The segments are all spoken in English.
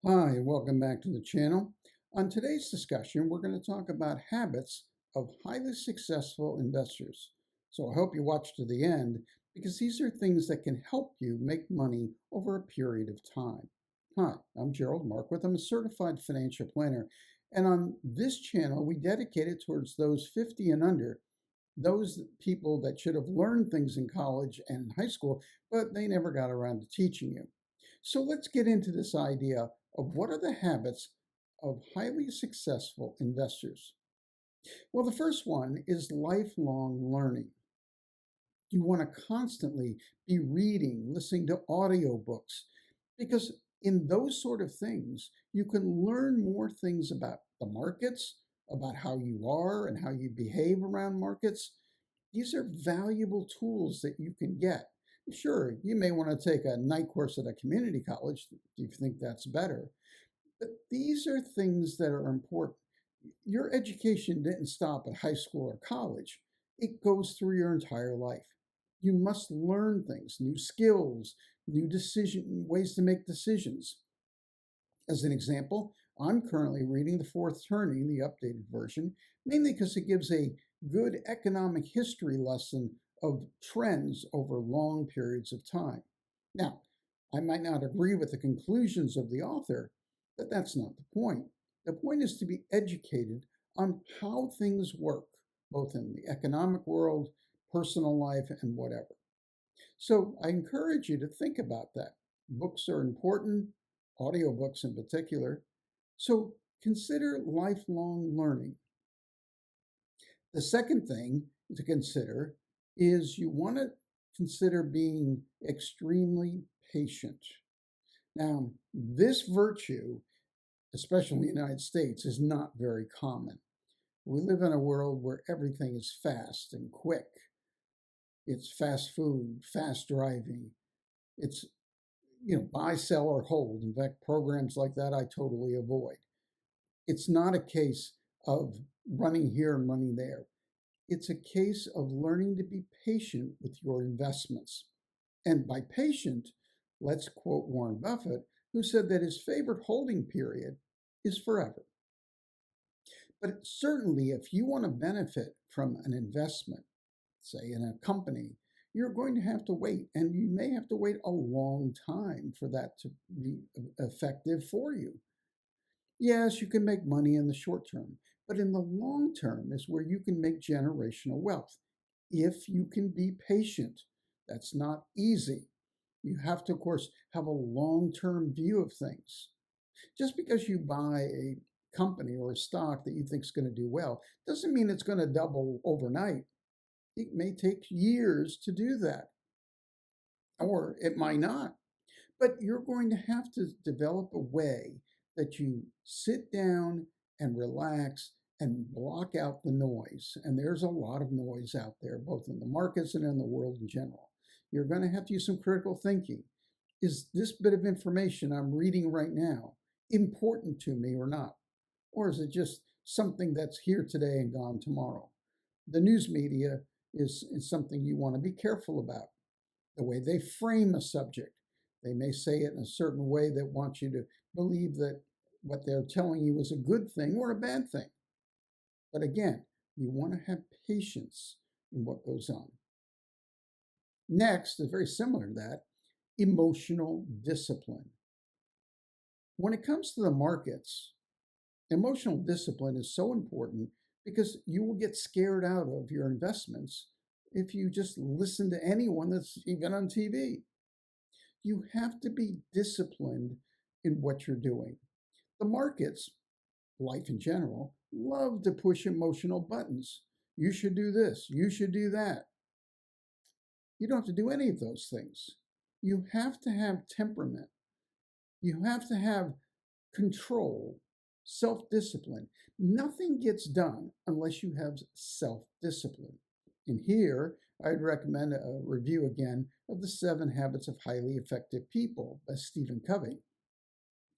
Hi, and welcome back to the channel. On today's discussion, we're going to talk about habits of highly successful investors. So I hope you watch to the end because these are things that can help you make money over a period of time. Hi, I'm Gerald Marquardt. I'm a certified financial planner. And on this channel, we dedicate it towards those 50 and under, those people that should have learned things in college and high school, but they never got around to teaching you. So let's get into this idea of what are the habits of highly successful investors. Well, the first one is lifelong learning. You want to constantly be reading, listening to audiobooks, because in those sort of things, you can learn more things about the markets, about how you are and how you behave around markets. These are valuable tools that you can get. Sure, you may want to take a night course at a community college if you think that's better, but these are things that are important. Your education didn't stop at high school or college, it goes through your entire life. You must learn things, new skills, new decision ways to make decisions. As an example, I'm currently reading The Fourth Turning, the updated version, mainly because it gives a good economic history lesson of trends over long periods of time. Now, I might not agree with the conclusions of the author, but that's not the point. The point is to be educated on how things work, both in the economic world, personal life, and whatever. So I encourage you to think about that. Books are important, audiobooks in particular. So consider lifelong learning. The second thing to consider is you want to consider being extremely patient. Now, this virtue, especially in the United States, is not very common. We live in a world where everything is fast and quick. It's fast food, fast driving. It's buy, sell, or hold. In fact, programs like that I totally avoid. It's not a case of running here and running there. It's a case of learning to be patient with your investments. And by patient, let's quote Warren Buffett, who said that his favorite holding period is forever. But certainly, if you want to benefit from an investment, say in a company, you're going to have to wait, and you may have to wait a long time for that to be effective for you. Yes, you can make money in the short term, but in the long term is where you can make generational wealth. If you can be patient, that's not easy. You have to, of course, have a long term view of things. Just because you buy a company or a stock that you think is going to do well doesn't mean it's going to double overnight. It may take years to do that, or it might not. But you're going to have to develop a way that you sit down and relax and block out the noise. And there's a lot of noise out there, both in the markets and in the world in general. You're going to have to use some critical thinking. Is this bit of information I'm reading right now important to me or not? Or is it just something that's here today and gone tomorrow? The news media is something you want to be careful about. The way they frame a subject. They may say it in a certain way that wants you to believe that what they're telling you is a good thing or a bad thing. But again, you want to have patience in what goes on. Next is very similar to that, emotional discipline. When it comes to the markets, emotional discipline is so important because you will get scared out of your investments if you just listen to anyone that's even on TV. You have to be disciplined in what you're doing. The markets, life in general, love to push emotional buttons. You should do this, you should do that. You don't have to do any of those things. You have to have temperament. You have to have control, self discipline. Nothing gets done unless you have self discipline. And here, I'd recommend a review again of The 7 Habits of Highly Effective People by Stephen Covey.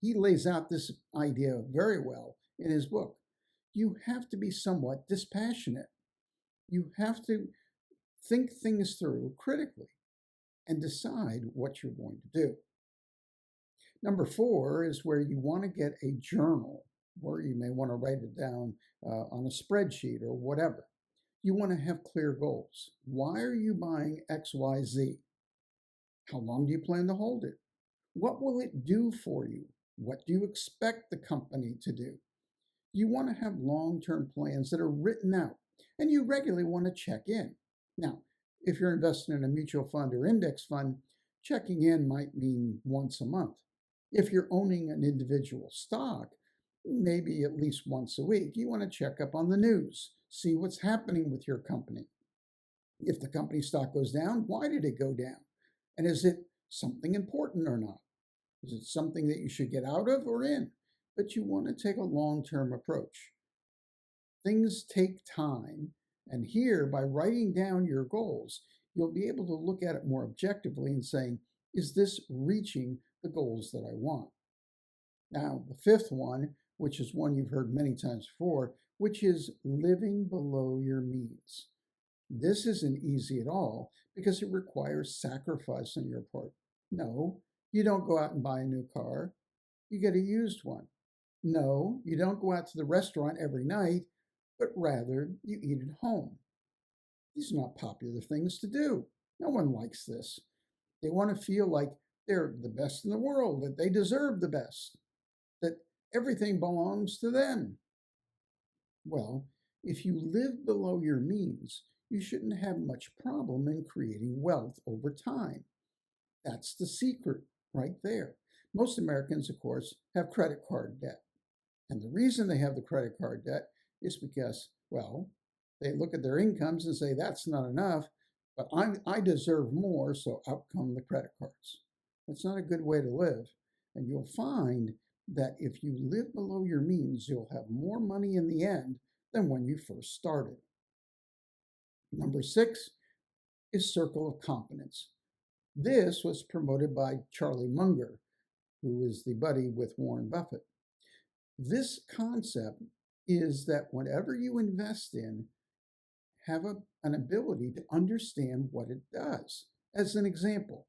He lays out this idea very well in his book. You have to be somewhat dispassionate. You have to think things through critically and decide what you're going to do. Number four is where you want to get a journal, or you may want to write it down on a spreadsheet or whatever. You want to have clear goals. Why are you buying XYZ? How long do you plan to hold it? What will it do for you? What do you expect the company to do? You want to have long-term plans that are written out, and you regularly want to check in. Now, if you're investing in a mutual fund or index fund, checking in might mean once a month. If you're owning an individual stock, maybe at least once a week, you want to check up on the news, see what's happening with your company. If the company stock goes down, why did it go down? And is it something important or not? Is it something that you should get out of or in? But you want to take a long-term approach. Things take time, and here, by writing down your goals, you'll be able to look at it more objectively and saying, is this reaching the goals that I want? Now, the fifth one, which is one you've heard many times before, which is living below your means. This isn't easy at all because it requires sacrifice on your part. No, you don't go out and buy a new car. You get a used one. No, you don't go out to the restaurant every night, but rather you eat at home. These are not popular things to do. No one likes this. They want to feel like they're the best in the world, that they deserve the best, that everything belongs to them. Well, if you live below your means, you shouldn't have much problem in creating wealth over time. That's the secret right there. Most Americans, of course, have credit card debt. And the reason they have the credit card debt is because, well, they look at their incomes and say, that's not enough, but I deserve more, so out come the credit cards. That's not a good way to live. And you'll find that if you live below your means, you'll have more money in the end than when you first started. Number six is circle of competence. This was promoted by Charlie Munger, who is the buddy with Warren Buffett. This concept is that whatever you invest in, have an ability to understand what it does. As an example,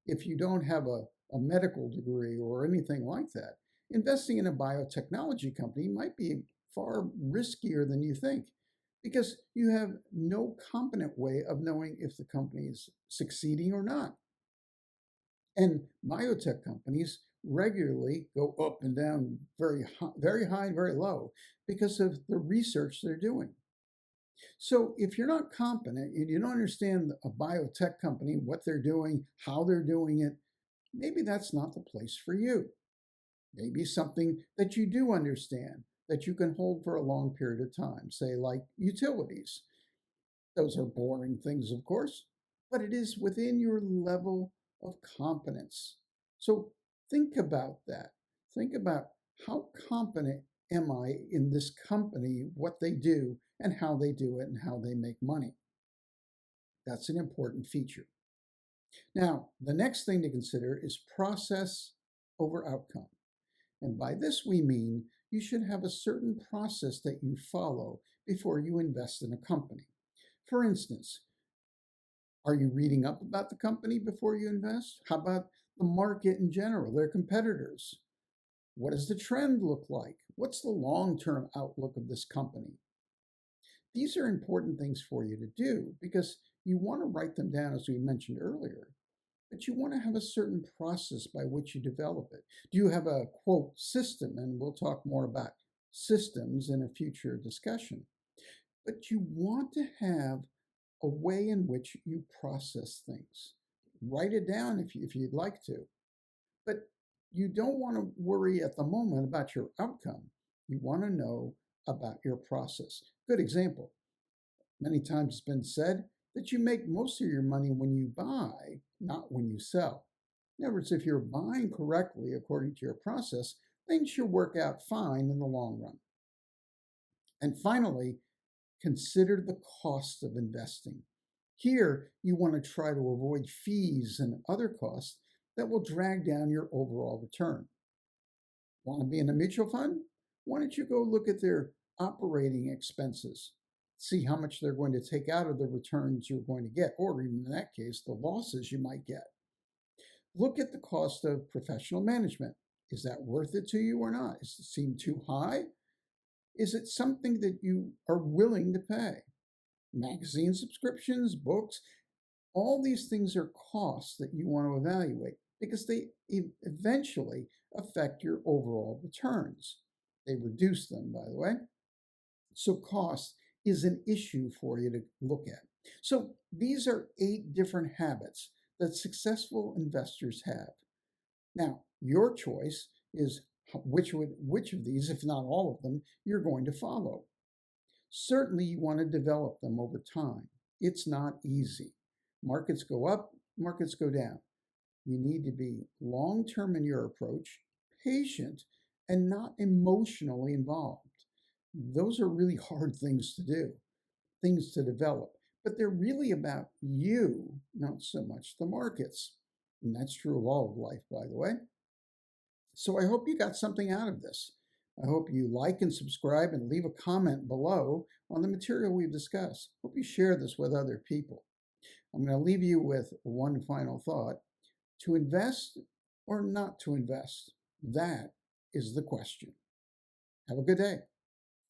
if you don't have a medical degree or anything like that, investing in a biotechnology company might be far riskier than you think because you have no competent way of knowing if the company is succeeding or not. And biotech companies regularly go up and down very high and very low because of the research they're doing. So if you're not competent and you don't understand a biotech company, what they're doing, how they're doing it, maybe that's not the place for you. Maybe something that you do understand, that you can hold for a long period of time, say like utilities. Those are boring things, of course, but it is within your level of competence. So think about that. Think about how competent am I in this company, what they do, and how they do it, and how they make money. That's an important feature. Now, the next thing to consider is process over outcome. And by this we mean you should have a certain process that you follow before you invest in a company. For instance, are you reading up about the company before you invest? How about the market in general, their competitors? What does the trend look like? What's the long-term outlook of this company? These are important things for you to do because you want to write them down, as we mentioned earlier, but you want to have a certain process by which you develop it. Do you have a, quote, system? And we'll talk more about systems in a future discussion. But you want to have a way in which you process things. Write it down if you'd like to. But you don't want to worry at the moment about your outcome. You want to know about your process. Good example. Many times it's been said that you make most of your money when you buy, not when you sell. In other words, if you're buying correctly according to your process, things should work out fine in the long run. And finally, consider the cost of investing. Here, you want to try to avoid fees and other costs that will drag down your overall return. Want to be in a mutual fund? Why don't you go look at their operating expenses? See how much they're going to take out of the returns you're going to get, or even in that case, the losses you might get. Look at the cost of professional management. Is that worth it to you or not? Does it seem too high? Is it something that you are willing to pay? Magazine subscriptions, books, all these things are costs that you want to evaluate because they eventually affect your overall returns. They reduce them, by the way. So cost is an issue for you to look at. So these are 8 different habits that successful investors have. Now, your choice is which of these, if not all of them, you're going to follow. Certainly, you want to develop them over time. It's not easy. Markets go up, markets go down. You need to be long term in your approach, patient, and not emotionally involved. Those are really hard things to do, things to develop, but they're really about you, not so much the markets. And that's true of all of life, by the way. So I hope you got something out of this. I hope you like and subscribe and leave a comment below on the material we've discussed. Hope you share this with other people. I'm going to leave you with one final thought. To invest or not to invest? That is the question. Have a good day.